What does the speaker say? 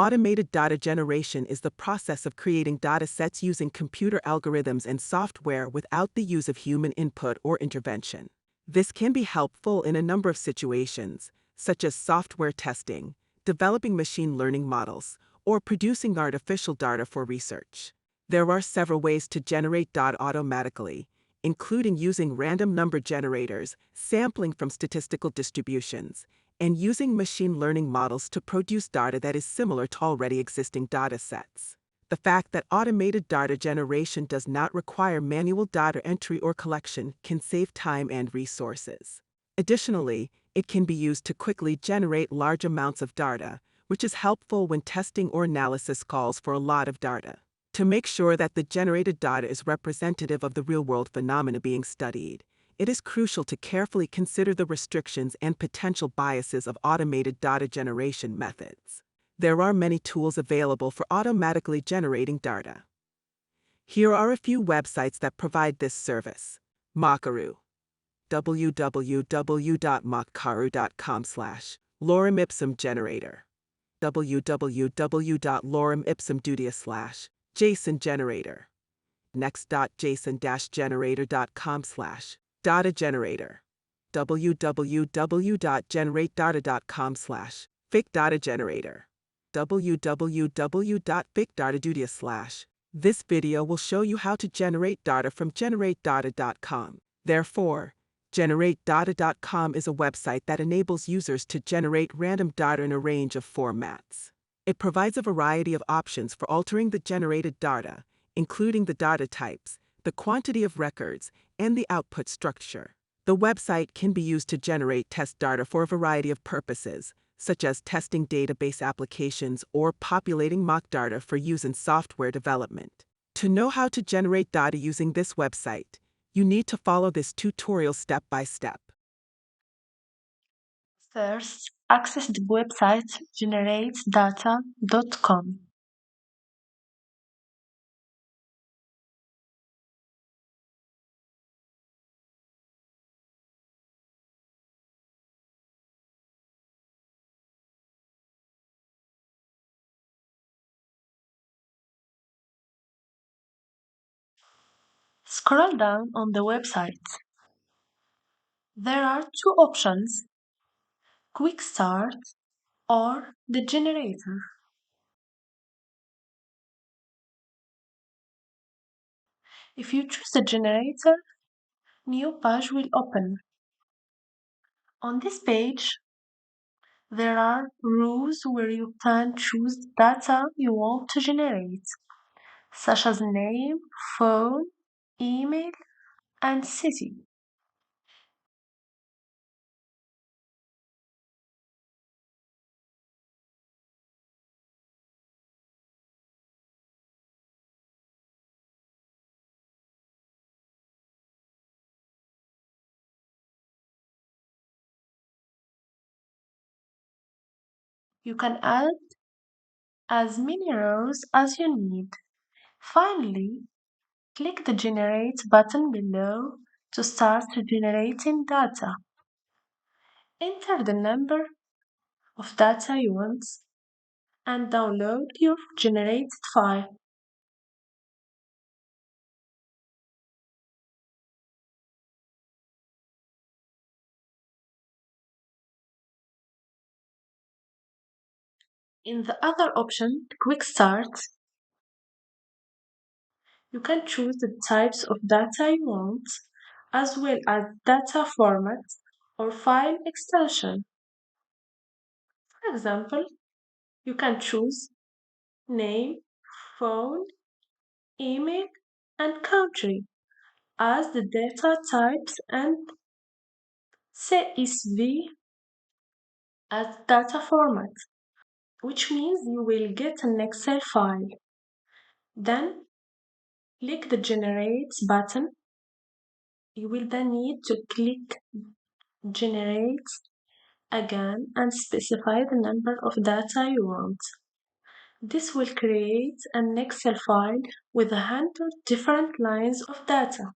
Automated data generation is the process of creating datasets using computer algorithms and software without the use of human input or intervention. This can be helpful in a number of situations, such as software testing, developing machine learning models, or producing artificial data for research. There are several ways to generate data automatically, including using random number generators, sampling from statistical distributions, and using machine learning models to produce data that is similar to already existing data sets. The fact that automated data generation does not require manual data entry or collection can save time and resources. Additionally, it can be used to quickly generate large amounts of data, which is helpful when testing or analysis calls for a lot of data. To make sure that the generated data is representative of the real-world phenomena being studied, it is crucial to carefully consider the restrictions and potential biases of automated data generation methods. There are many tools available for automatically generating data. Here are a few websites that provide this service. Makaru. www.makaru.com/lorem ipsum generator. www.lorem-ipsum-dudia/JSON generator. next.json-generator.com/data generator. www.generatedata.com/fake data generator. www.fakedatadudia/. This video will show you how to generate data from generatedata.com. Therefore, generatedata.com is a website that enables users to generate random data in a range of formats. It provides a variety of options for altering the generated data, including the data types, the quantity of records, and the output structure. The website can be used to generate test data for a variety of purposes, such as testing database applications or populating mock data for use in software development. To know how to generate data using this website, you need to follow this tutorial step by step. First, access the website generatedata.com. Scroll down on the website. There are two options: Quick Start or the generator. If you choose the generator, new page will open. On this page, there are rows where you can choose data you want to generate, such as name, phone, email, and city. You can add as many rows as you need. Finally, click the Generate button below to start generating data. Enter the number of data you want and download your generated file. In the other option, Quick Start, you can choose the types of data you want, as well as data format or file extension. For example, you can choose name, phone, email, and country as the data types and CSV as data format, which means you will get an Excel file. Then click the Generate button. You will then need to click Generate again and specify the number of data you want. This will create an Excel file with 100 different lines of data.